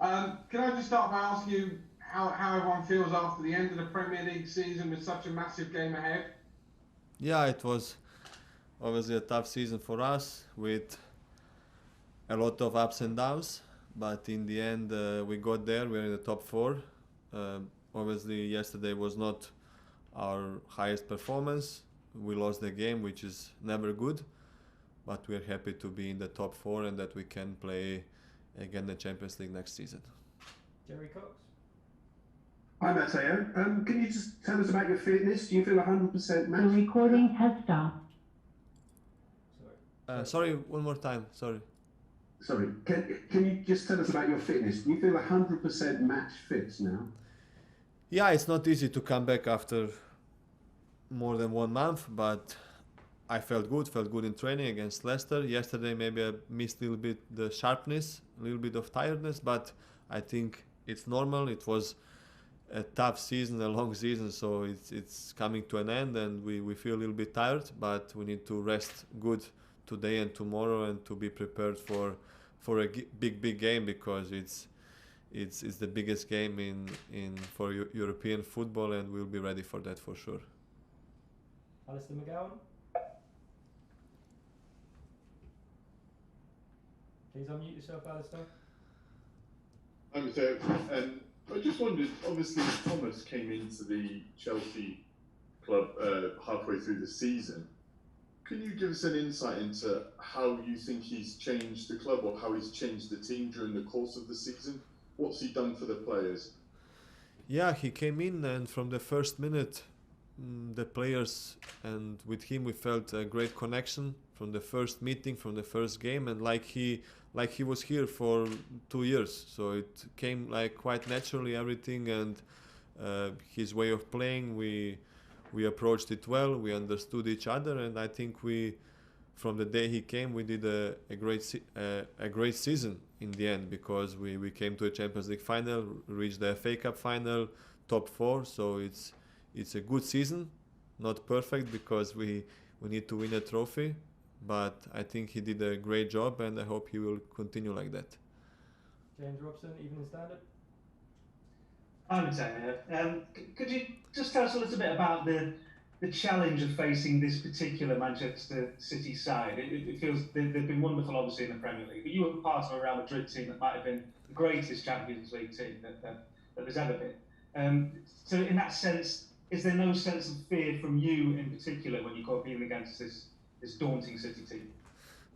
Can I just start by asking you how everyone feels after the end of the Premier League season with such a massive game ahead? Yeah, it was obviously a tough season for us with a lot of ups and downs, but in the end we got there. We're in the top four. Obviously, yesterday was not our highest performance. We lost the game, which is never good, but we're happy to be in the top four and that we can play again the Champions League next season. Jerry Cox? Hi Mateo, can you just tell us about your fitness? Do you feel 100% match? The recording has stopped. Sorry, one more time, sorry. Sorry, can you just tell us about your fitness? Do you feel 100% match fit now? Yeah, it's not easy to come back after more than 1 month, but I felt good in training against Leicester. Yesterday maybe I missed a little bit the sharpness, a little bit of tiredness, but I think it's normal. It was a tough season, a long season, so it's coming to an end and we feel a little bit tired, but we need to rest good today and tomorrow and to be prepared for a big game, because it's the biggest game in for European football, and we'll be ready for that for sure. Alistair McGowan? Please unmute yourself, Alistair. Hi Mateo. I just wondered, obviously Thomas came into the Chelsea club halfway through the season. Can you give us an insight into how you think he's changed the club or how he's changed the team during the course of the season? What's he done for the players? Yeah, he came in and from the first minute, the players and with him we felt a great connection from the first meeting, from the first game, and like he was here for 2 years. So it came like quite naturally everything, and his way of playing, we approached it well, we understood each other, and I think from the day he came, we did a great season in the end, because we came to a Champions League final, reached the FA Cup final, top 4. So it's a good season, not perfect because we need to win a trophy, but I think he did a great job, and I hope he will continue like that. James Robson, Evening Standard. Hi Mateo. Could you just tell us a little bit about the challenge of facing this particular Manchester City side? It feels they've been wonderful, obviously, in the Premier League, but you were part of a Real Madrid team that might have been the greatest Champions League team that there's ever been. So in that sense, is there no sense of fear from you in particular when you go up even against this daunting City team?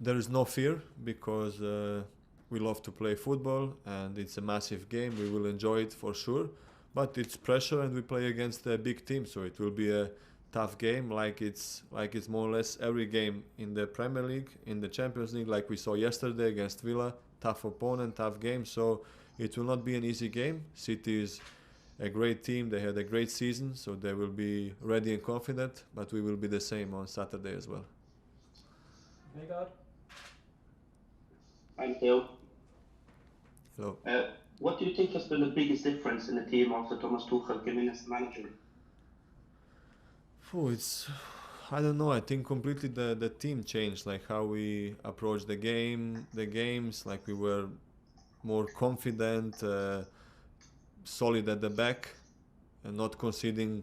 There is no fear, because we love to play football and it's a massive game. We will enjoy it for sure, but it's pressure and we play against a big team, so it will be a tough game, like it's more or less every game in the Premier League, in the Champions League, like we saw yesterday against Villa. Tough opponent, tough game, so it will not be an easy game. City is a great team, they had a great season, so they will be ready and confident, but we will be the same on Saturday as well. Vegard? Thank you. Hello. What do you think has been the biggest difference in the team after Thomas Tuchel came in as the manager? I don't know, I think completely the team changed, like how we approach the games, like we were more confident, solid at the back, and not conceding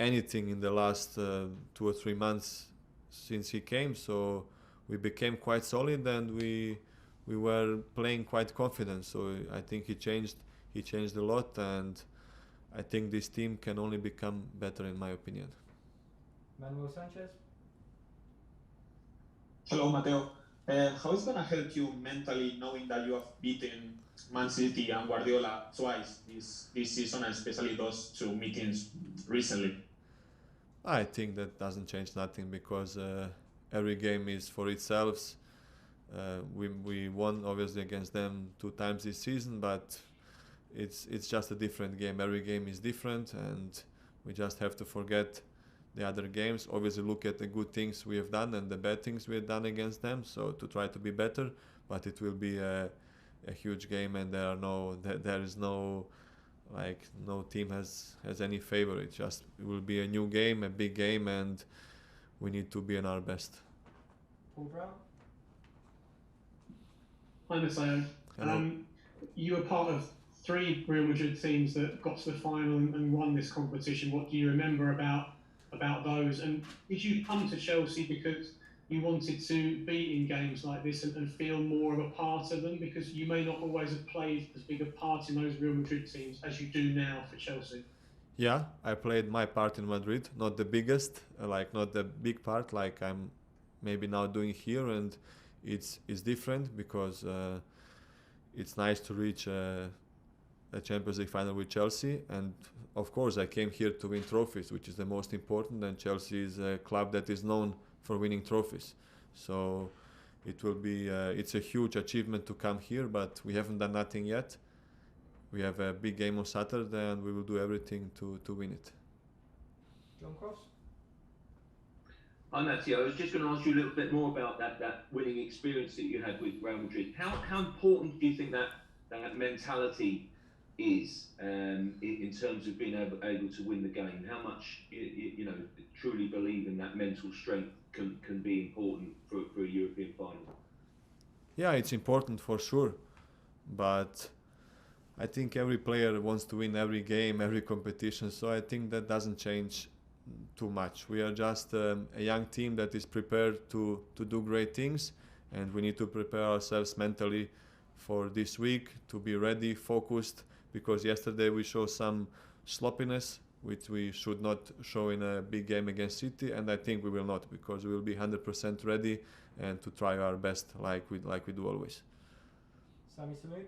anything in the last 2 or 3 months since he came. So we became quite solid and we were playing quite confident. So I think he changed a lot, and I think this team can only become better in my opinion. Manuel Sanchez? Hello, Mateo. How is it going to help you mentally knowing that you have beaten Man City and Guardiola twice this season, and especially those 2 meetings recently? I think that doesn't change nothing, because every game is for itself. We won obviously against them 2 times this season, but it's just a different game. Every game is different, and we just have to forget the other games. Obviously look at the good things we have done and the bad things we have done against them, so to try to be better. But it will be a huge game, and there is no team has any favorite. It will be a new game, a big game, and we need to be in our best. Paul Brown? Hi Mateo. you were part of 3 Real Madrid teams that got to the final and won this competition. What do you remember about those? And did you come to Chelsea because you wanted to be in games like this and feel more of a part of them? Because you may not always have played as big a part in those Real Madrid teams as you do now for Chelsea. Yeah, I played my part in Madrid, not the biggest, like not the big part like I'm maybe now doing here, and it's different because it's nice to reach a Champions League final with Chelsea, and of course I came here to win trophies, which is the most important, and Chelsea is a club that is known for winning trophies. So it will be it's a huge achievement to come here, but we haven't done nothing yet. We have a big game on Saturday and we will do everything to win it. John Cross? Hi Mateo, I was just going to ask you a little bit more about that winning experience that you had with Real Madrid. How important do you think that mentality is in terms of being able to win the game? How much you know truly believe in that mental strength can be important for a European final? Yeah, it's important for sure, but I think every player wants to win every game, every competition, so I think that doesn't change too much. We are just a young team that is prepared to do great things, and we need to prepare ourselves mentally for this week to be ready, focused, because yesterday we showed some sloppiness which we should not show in a big game against City, and I think we will not, because we will be 100% ready and to try our best like we do always. Sami Samud?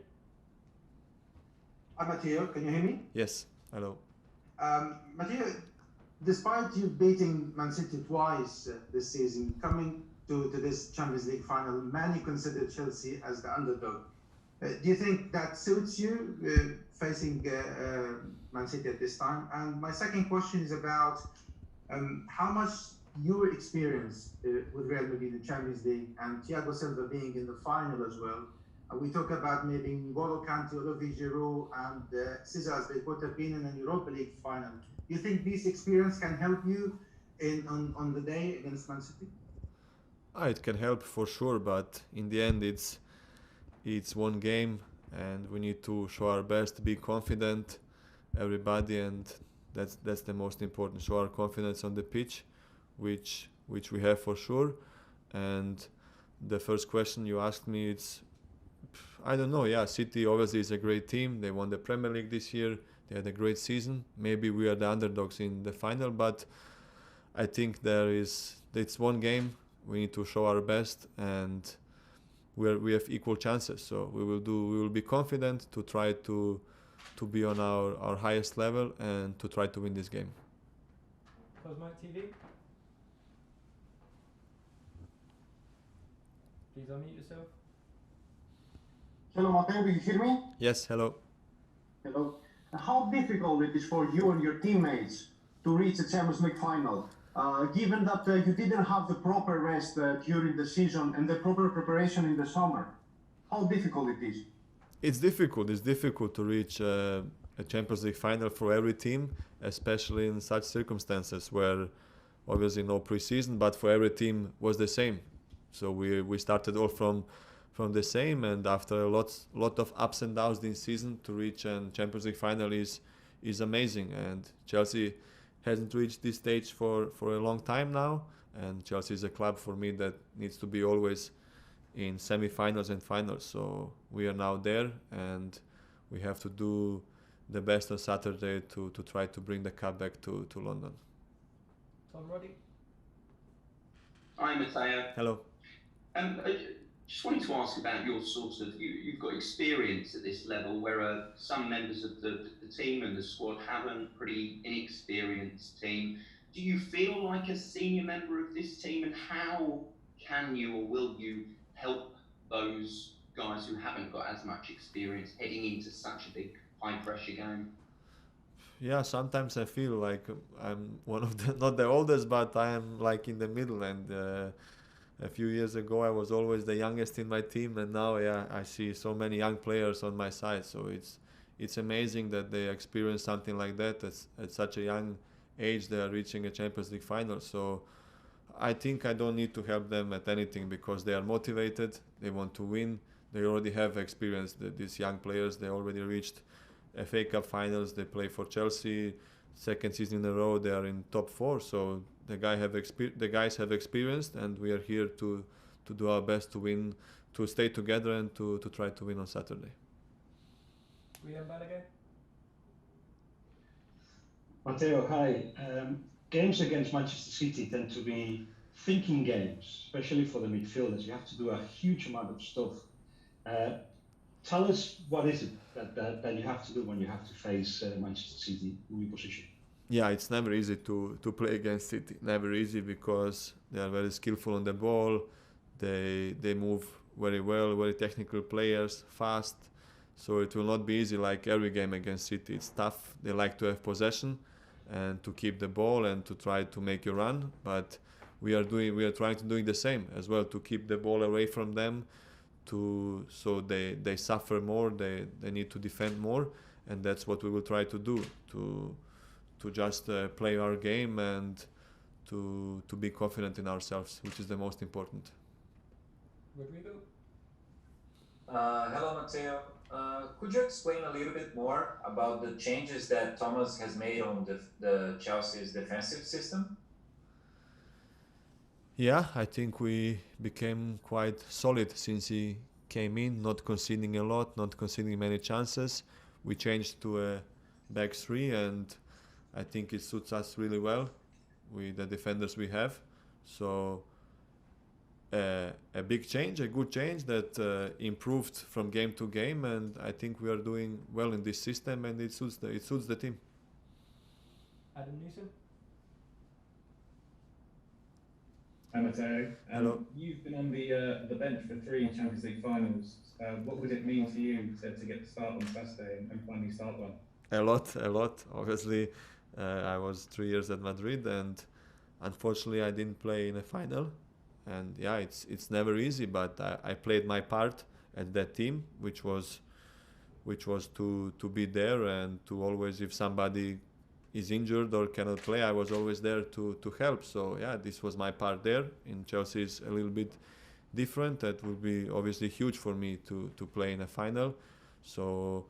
Hi Mateo, can you hear me? Yes, hello. Mateo, despite you beating Man City twice this season, coming to this Champions League final, many consider Chelsea as the underdog. Do you think that suits you facing Man City at this time? And my second question is about how much your experience with Real Madrid in the Champions League and Thiago Silva being in the final as well. We talk about maybe N'Golo Kante, Olivier Giroud, and Cesar Azpilicueta being in a Europa League final. Do you think this experience can help you on the day against Man City? It can help for sure, but in the end it's one game and we need to show our best, be confident, everybody, and that's the most important. Show our confidence on the pitch, which we have for sure. And the first question you asked me, I don't know. Yeah, City obviously is a great team. They won the Premier League this year. They had a great season. Maybe we are the underdogs in the final, but I think it's one game. We need to show our best, and we have equal chances. So we will be confident to try to be on our highest level and to try to win this game. Cosmite TV? Please unmute yourself. Hello, Mateo, do you hear me? Yes, hello. Hello. How difficult it is for you and your teammates to reach a Champions League final, given that you didn't have the proper rest during the season and the proper preparation in the summer? How difficult it is? It's difficult. It's difficult to reach a Champions League final for every team, especially in such circumstances where obviously no preseason, but for every team was the same. So we started all from the same, and after a lot of ups and downs this season, to reach a Champions League final is amazing. And Chelsea hasn't reached this stage for a long time now, and Chelsea is a club for me that needs to be always in semi-finals and finals. So we are now there, and we have to do the best on Saturday to try to bring the cup back to London. Tom Roddy? Hi Mateo. Hello. I just wanted to ask about your you've got experience at this level where some members of the team and the squad haven't, pretty inexperienced team. Do you feel like a senior member of this team, and how can you or will you help those guys who haven't got as much experience heading into such a big high pressure game? Yeah, sometimes I feel like I'm one of the, not the oldest, but I am like in the middle, and a few years ago I was always the youngest in my team, and now I see so many young players on my side. So it's amazing that they experience something like that at such a young age. They are reaching a Champions League final. So I think I don't need to help them at anything, because they are motivated, they want to win, they already have experience. These young players, they already reached FA Cup finals. They play for Chelsea, second season in a row. They are in top 4. So the guys have experience, and we are here to do our best to win, to stay together, and to try to win on Saturday. William Balogun. Mateo, hi. Games against Manchester City tend to be thinking games, especially for the midfielders. You have to do a huge amount of stuff. Tell us, what is it that you have to do when you have to face Manchester City in your position? Yeah, it's never easy to play against City. Never easy, because they are very skillful on the ball. They move very well, very technical players, fast. So it will not be easy like every game against City. It's tough. They like to have possession and to keep the ball and to try to make you run. But we are trying to do the same as well, to keep the ball away from them, so they suffer more, they need to defend more, and that's what we will try to do, to just play our game and to be confident in ourselves, which is the most important. Rodrigo. Hello, Mateo. Could you explain a little bit more about the changes that Thomas has made on the Chelsea's defensive system? Yeah, I think we became quite solid since he came in, not conceding a lot, not conceding many chances. We changed to a back 3, and I think it suits us really well with the defenders we have. So a big change, a good change that improved from game to game, and I think we are doing well in this system, and it suits the team. Adam Newsom. Hi, Mateo. Hello. You've been on the bench for 3 Champions League finals. What would it mean to you to get the start on Saturday and finally start one? A lot. Obviously, I was 3 years at Madrid, and unfortunately, I didn't play in a final. And yeah, it's never easy, but I played my part at that team, which was to be there and to always, if somebody is injured or cannot play, I was always there to help. So yeah, this was my part there. In Chelsea is a little bit different. That would be obviously huge for me to play in a final. So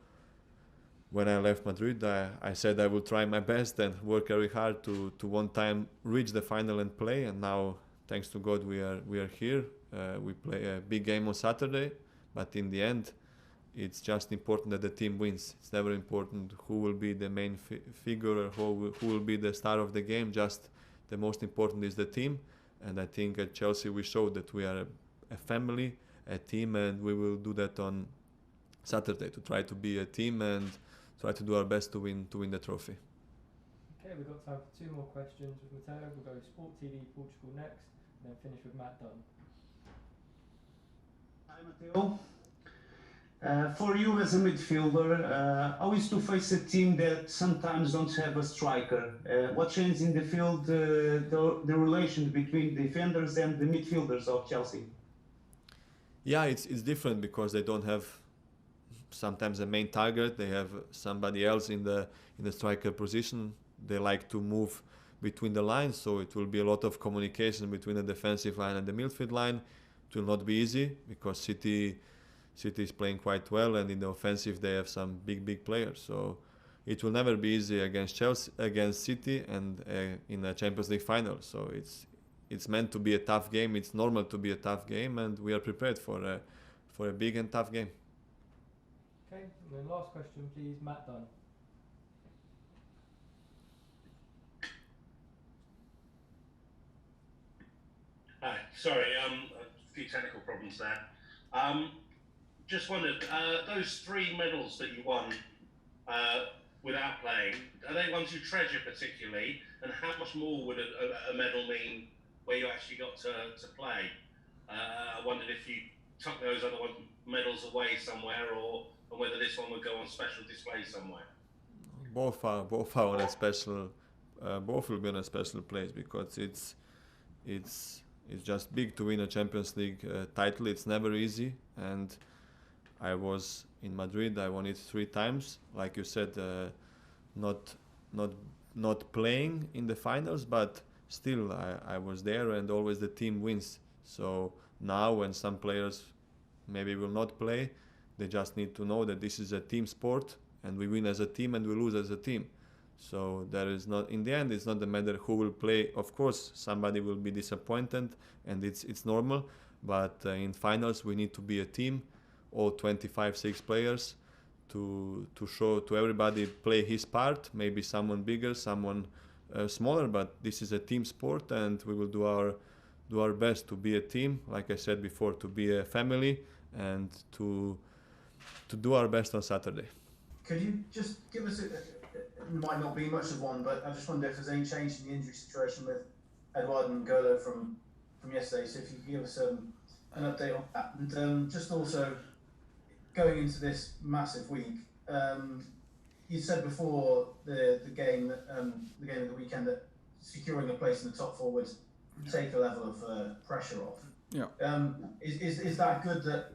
when I left Madrid, I said I would try my best and work very hard to one time reach the final and play. And now, thanks to God, we are here. We play a big game on Saturday, but in the end, it's just important that the team wins. It's never important who will be the main figure or who will be the star of the game. Just the most important is the team. And I think at Chelsea we showed that we are a family, a team, and we will do that on Saturday, to try to be a team and try to do our best to win the trophy. Okay, we've got time for 2 more questions with Mateo. We'll go Sport TV Portugal next, and then finish with Matt Dunn. Hi, Mateo. For you as a midfielder, how is to face a team that sometimes don't have a striker? What changed in the field, the relation between defenders and the midfielders of Chelsea? Yeah, it's different because they don't have sometimes a main target. They have somebody else in the striker position. They like to move between the lines, so it will be a lot of communication between the defensive line and the midfield line. It will not be easy because City is playing quite well, and in the offensive they have some big players. So it will never be easy against City, and in a Champions League final. So it's meant to be a tough game. It's normal to be a tough game, and we are prepared for a big and tough game. Okay, and then last question, please, Matt Dunn. Hi, sorry, a few technical problems there. Just wondered, those 3 medals that you won without playing, are they ones you treasure particularly? And how much more would a medal mean where you actually got to play? I wondered if you tuck those other medals away somewhere, or whether this one would go on special display somewhere. Both are on a special. Both will be on a special place because it's just big to win a Champions League title. It's never easy, and I was in Madrid. I won it 3 times. Like you said, not playing in the finals, but still I was there, and always the team wins. So now when some players maybe will not play. They just need to know that this is a team sport, and we win as a team and we lose as a team. So there is not, in the end, it's not a matter who will play. Of course, somebody will be disappointed, and it's normal. But in finals, we need to be a team, all 25-6 players, to show to everybody play his part. Maybe someone bigger, someone smaller, but this is a team sport, and we will do our best to be a team. Like I said before, to be a family, and to do our best on Saturday. Could you just give us it might not be much of one, but I just wonder if there's any change in the injury situation with Edouard and Golo from yesterday. So if you could give us an update on that, and just also going into this massive week, you said before the game of the weekend that securing a place in the top four would take a level of pressure off. Yeah. Is that good that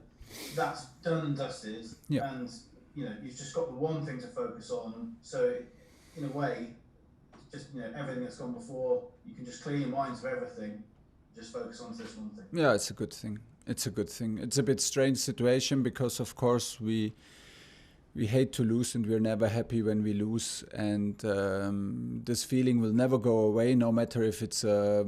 that's done and dusted? Yeah. And you've just got the one thing to focus on. So in a way, just everything that's gone before, you can just clear your minds of everything. Just focus on this one thing. Yeah, it's a good thing. It's a good thing. It's a bit strange situation because, of course, we hate to lose and we're never happy when we lose. And this feeling will never go away, no matter if it's a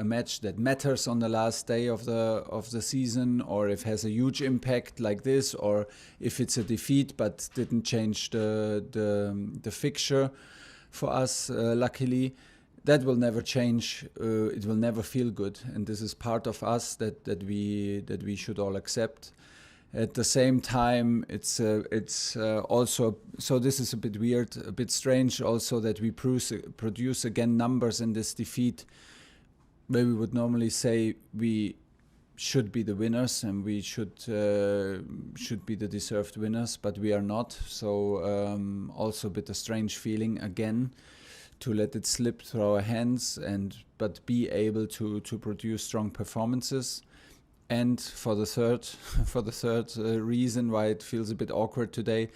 match that matters on the last day of the season, or if it has a huge impact like this, or if it's a defeat but didn't change the fixture for us. Luckily, that will never change. It will never feel good, and this is part of us that we should all accept. At the same time, it's also, so this is a bit weird, a bit strange also, that we produce again numbers in this defeat where we would normally say we should be the winners and we should be the deserved winners, but we are not. So also a bit a strange feeling again to let it slip through our hands, but be able to produce strong performances. And for the third reason why it feels a bit awkward today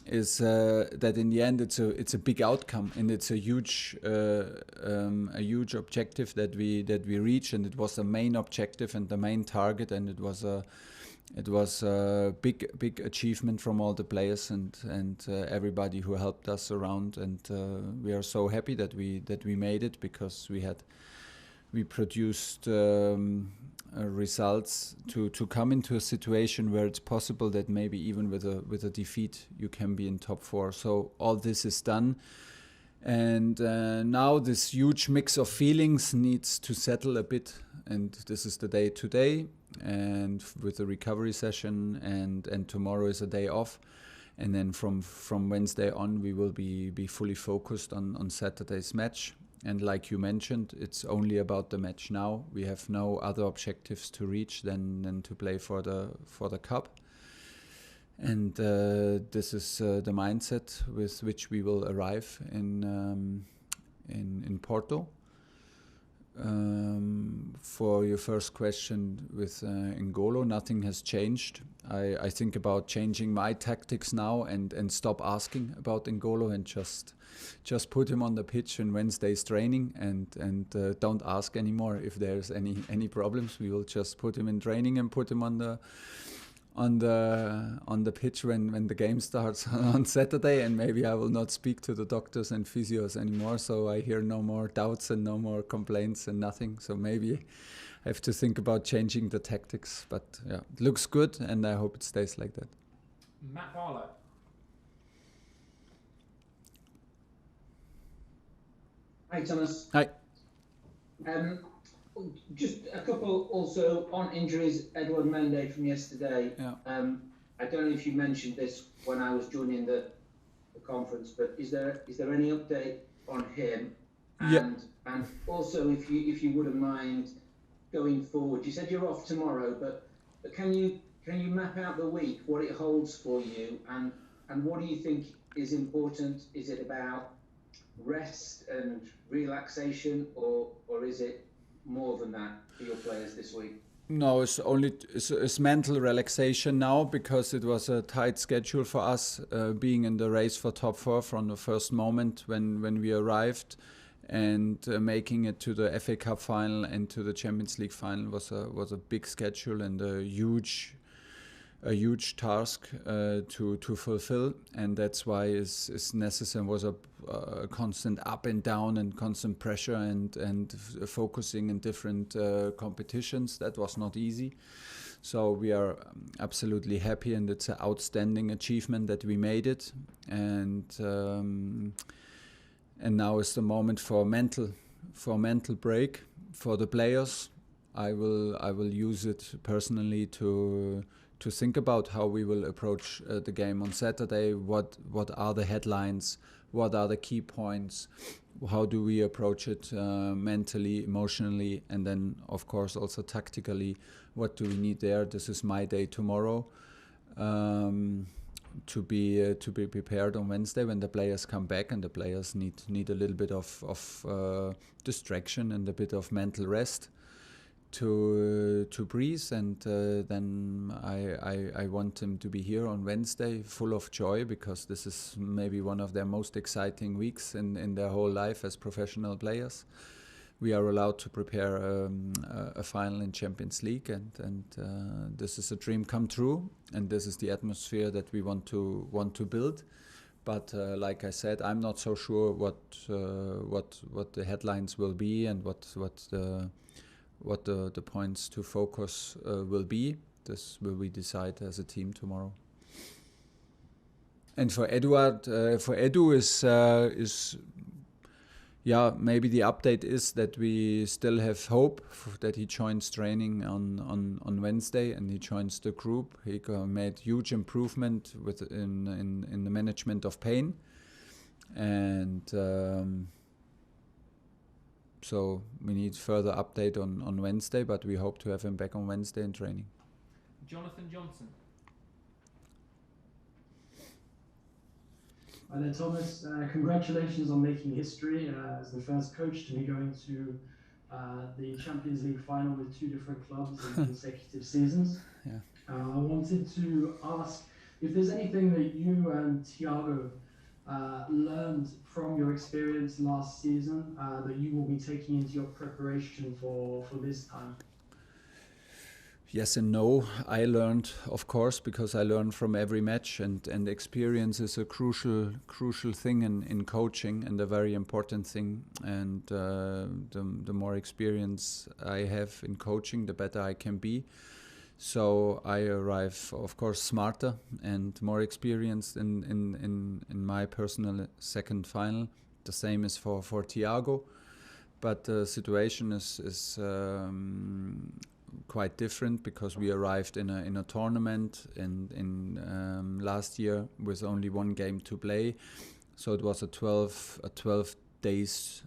is that in the end it's a big outcome, and it's a huge objective that we reach, and it was the main objective and the main target, and it was a big achievement from all the players and everybody who helped us around, and we are so happy that we made it, because we produced results to come into a situation where it's possible that maybe even with a defeat you can be in top four. So all this is done, and now this huge mix of feelings needs to settle a bit, and this is the day today, and with the recovery session, and tomorrow is a day off, and then from Wednesday on we will be fully focused on Saturday's match. And like you mentioned, it's only about the match now. We have no other objectives to reach than to play for the cup. And this is the mindset with which we will arrive in Porto. For your first question with N'Golo, nothing has changed. I think about changing my tactics now and stop asking about N'Golo and just put him on the pitch in Wednesday's training and don't ask anymore if there's any problems. We will just put him in training and put him on the pitch when the game starts on Saturday, and maybe I will not speak to the doctors and physios anymore, so I hear no more doubts and no more complaints and nothing. So maybe I have to think about changing the tactics, but yeah, it looks good, and I hope it stays like that. Matt Barlow. Hi, Thomas. Hi. Just a couple also on injuries. Edouard Mendy from yesterday. Yeah. I don't know if you mentioned this when I was joining the conference, but is there any update on him? And also, if you wouldn't mind going forward, you said you're off tomorrow, but can you map out the week, what it holds for you, and what do you think is important? Is it about rest and relaxation, or is it more than that for your players this week? No, it's mental relaxation now, because it was a tight schedule for us, being in the race for top four from the first moment when we arrived, and making it to the FA Cup final and to the Champions League final was a big schedule and a huge task to fulfill, and that's why is necessary, was a constant up and down and constant pressure and focusing in different competitions. That was not easy. So we are absolutely happy, and it's an outstanding achievement that we made it. And now is the moment for mental break for the players. I will use it personally to think about how we will approach the game on Saturday. What are the headlines? What are the key points? How do we approach it mentally, emotionally, and then of course also tactically? What do we need there? This is my day tomorrow, to be prepared on Wednesday when the players come back, and the players need a little bit of distraction and a bit of mental rest to breathe, and then I want them to be here on Wednesday full of joy, because this is maybe one of their most exciting weeks in their whole life as professional players. We are allowed to prepare a final in Champions League, and this is a dream come true, and this is the atmosphere that we want to build. But like I said, I'm not so sure what the headlines will be and what the points to focus will be. This will we decide as a team tomorrow. And for Edu is maybe the update is that we still have hope that he joins training on Wednesday, and he joins the group. He made huge improvement in the management of pain, and so we need further update on Wednesday, but we hope to have him back on Wednesday in training. Jonathan Johnson. Hi there, Thomas. Congratulations on making history as the first coach to be going to the Champions League final with two different clubs in consecutive seasons. Yeah. I wanted to ask if there's anything that you and Thiago learned from your experience last season that you will be taking into your preparation for this time. Yes and no. I learned, of course, because I learn from every match, and experience is a crucial thing in coaching, and a very important thing. And the more experience I have in coaching, the better I can be. So I arrive, of course, smarter and more experienced in my personal second final. The same is for Thiago, but the situation is quite different, because we arrived in a tournament in last year with only one game to play. So it was a 12 days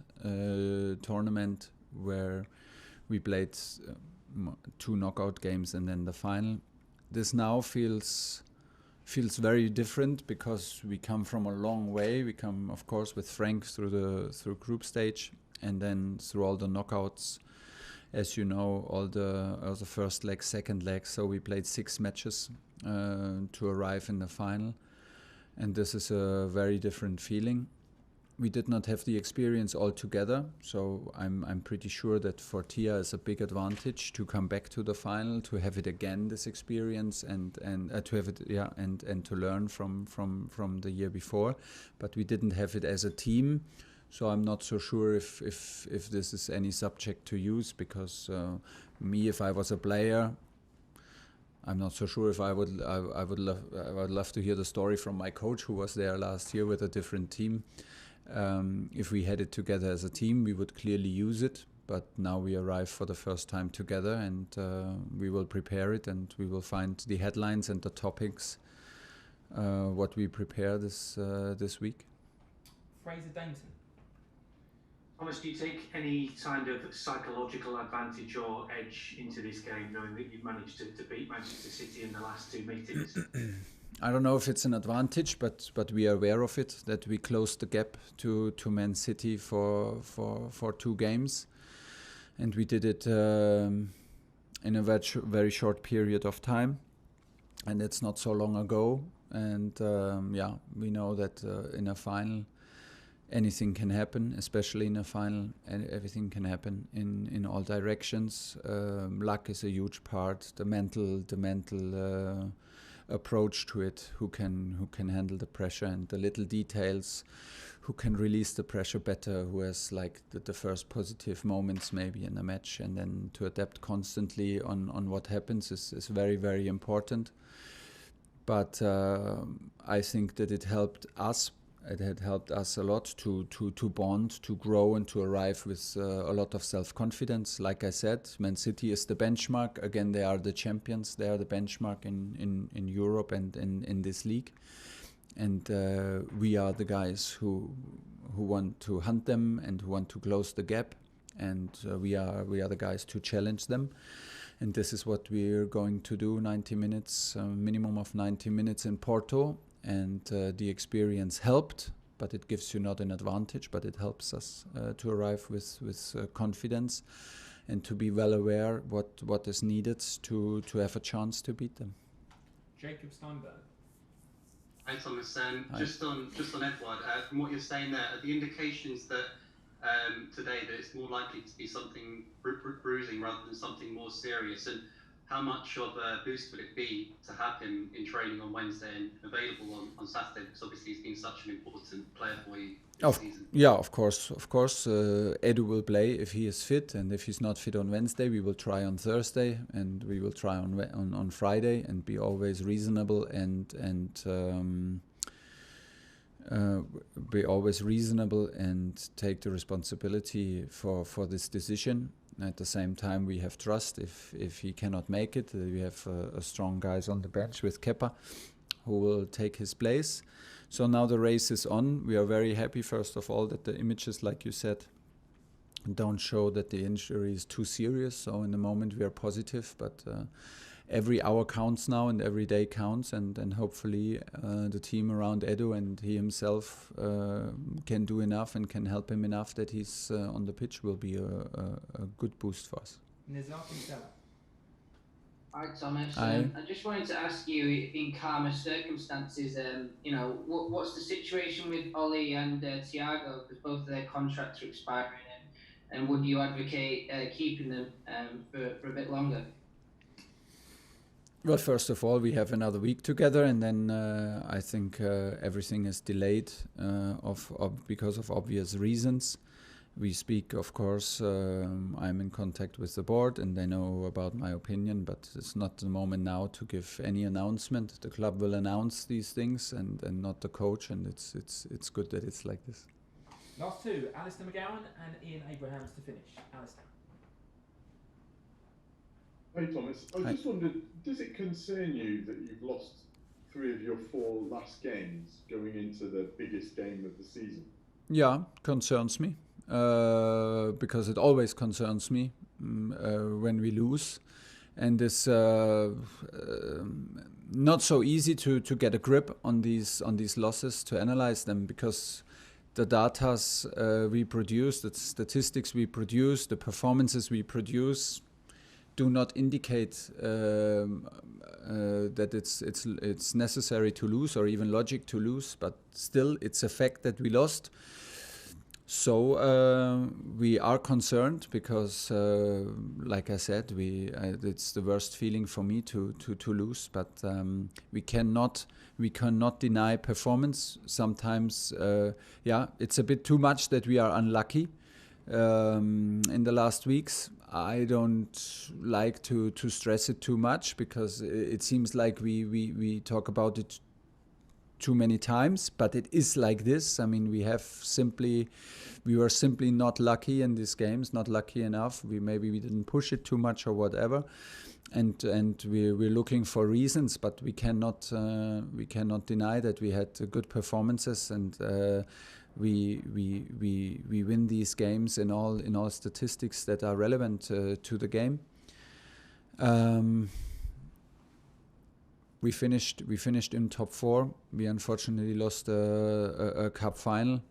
tournament where we played two knockout games and then the final. This now feels very different, because we come from a long way. We come, of course, with Frank through group stage, and then through all the knockouts. As you know, all the first leg, second leg. So we played 6 matches to arrive in the final, and this is a very different feeling. We did not have the experience all together, so I'm pretty sure that for Tia is a big advantage to come back to the final, to have it again, this experience, and to have it, and to learn from the year before. But we didn't have it as a team. So I'm not so sure if this is any subject to use, because if I was a player, I'm not so sure if I would love to hear the story from my coach, who was there last year with a different team. If we had it together as a team, we would clearly use it. But now we arrive for the first time together, and we will prepare it, and we will find the headlines and the topics what we prepare this week. Fraser Dainton. Thomas, do you take any kind of psychological advantage or edge into this game, knowing that you've managed to beat Manchester City in the last 2 meetings? I don't know if it's an advantage, but we are aware of it, that we closed the gap to Man City for 2 games, and we did it in a very short period of time, and it's not so long ago. And we know that in a final, anything can happen, especially in a final, and everything can happen in all directions. Luck is a huge part. The mental approach to it, who can handle the pressure and the little details, who can release the pressure better, who has like the first positive moments maybe in a match, and then to adapt constantly on what happens is very, very important. But I think that it helped us. It had helped us a lot to bond, to grow, and to arrive with a lot of self-confidence. Like I said, Man City is the benchmark. Again, they are the champions. They are the benchmark in Europe and in this league. And we are the guys who want to hunt them and who want to close the gap. And we are the guys to challenge them. And this is what we're going to do, 90 minutes, minimum of 90 minutes in Porto. And the experience helped, but it gives you not an advantage, but it helps us to arrive with confidence and to be well aware what is needed to have a chance to beat them. Jacob Steinberg. Hi Thomas, just on Edouard, from what you're saying there, are the indications that today that it's more likely to be something bruising rather than something more serious, and how much of a boost will it be to have him in training on Wednesday and available on Saturday? Because obviously he's been such an important player for you this season. Yeah, of course. Edu will play if he is fit, and if he's not fit on Wednesday, we will try on Thursday, and we will try on Friday, and be always reasonable and take the responsibility for this decision. At the same time, we have trust. If he cannot make it, we have strong guys on the bench with Kepa, who will take his place. So now the race is on. We are very happy, first of all, that the images, like you said, don't show that the injury is too serious. So in the moment we are positive, but every hour counts now and every day counts, and hopefully the team around Edu and he himself can do enough and can help him enough that he's on the pitch will be a good boost for us. Hi Thomas, Hi. I just wanted to ask you, in calmer circumstances, what's the situation with Ollie and Thiago, because both of their contracts are expiring, and would you advocate keeping them for a bit longer? Well, first of all, we have another week together, and then I think everything is delayed because of obvious reasons. We speak, of course, I'm in contact with the board, and they know about my opinion, but it's not the moment now to give any announcement. The club will announce these things, and not the coach, and it's good that it's like this. Last two, Alistair McGowan and Ian Abrahams to finish. Alistair. Hey Thomas, I just wondered, does it concern you that you've lost 3 of your 4 last games going into the biggest game of the season? Yeah, concerns me, because it always concerns me when we lose. And it's not so easy to get a grip on these losses, to analyze them, because the datas we produce, the statistics we produce, the performances we produce do not indicate that it's necessary to lose or even logic to lose, but still it's a fact that we lost. So we are concerned because, like I said, it's the worst feeling for me to lose. But we cannot deny performance. Sometimes, it's a bit too much that we are unlucky in the last weeks. I don't like to stress it too much, because it seems like we talk about it too many times, but it is like this. I mean, we were simply not lucky in these games, not lucky enough. Maybe we didn't push it too much or whatever, and we're looking for reasons, but we cannot deny that we had good performances, and we win these games in all statistics that are relevant to the game. We finished in top 4. We unfortunately lost a cup final.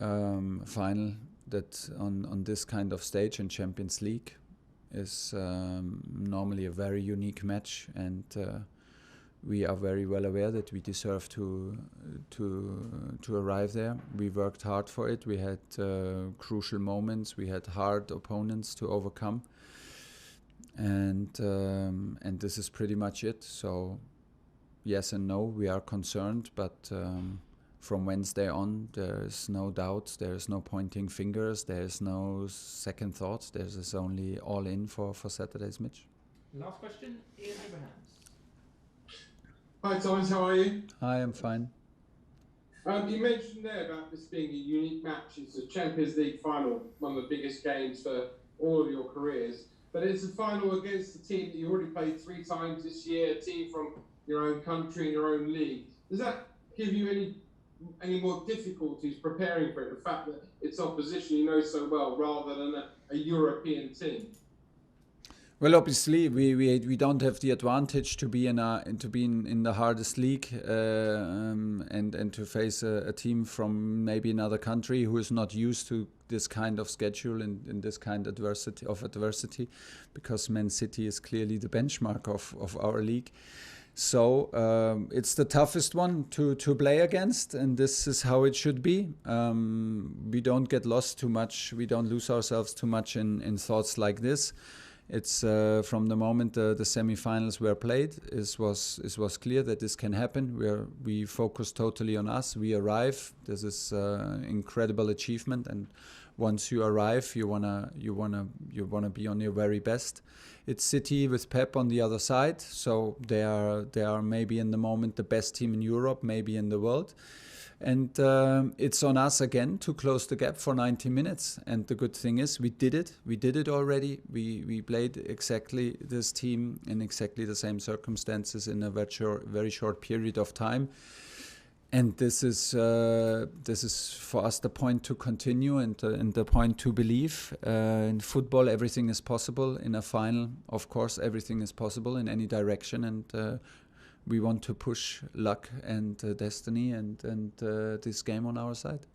That on this kind of stage in Champions League is normally a very unique match, and we are very well aware that we deserve to arrive there. We worked hard for it. We had crucial moments. We had hard opponents to overcome, and this is pretty much it. So yes and no, we are concerned, but from Wednesday on, there's no doubt, there's no pointing fingers, there's no second thoughts. There's just only all in for Saturday's match. Last question, Ian Abrahams. Hi Thomas, how are you? Hi, I'm fine. You mentioned there about this being a unique match. It's a Champions League final, one of the biggest games for all of your careers. But it's a final against a team that you already played 3 times this year, a team from your own country and your own league. Does that give you any more difficulties preparing for it? The fact that it's opposition you know so well, rather than a European team. Well, obviously, we don't have the advantage to be in the hardest league and to face a team from maybe another country who is not used to this kind of schedule and this kind of adversity, because Man City is clearly the benchmark of our league. So it's the toughest one to play against, and this is how it should be. We don't get lost too much. We don't lose ourselves too much in thoughts like this. It's from the moment the semi-finals were played, it was clear that this can happen. We focus totally on us. We arrive. This is incredible achievement, and once you arrive, you wanna be on your very best. It's City with Pep on the other side, so they are maybe in the moment the best team in Europe, maybe in the world. And it's on us again to close the gap for 90 minutes. And the good thing is we did it. We did it already. We played exactly this team in exactly the same circumstances in a very short period of time. And this is for us the point to continue and the point to believe. In football, everything is possible. In a final, of course, everything is possible in any direction. And we want to push luck and destiny and this game on our side.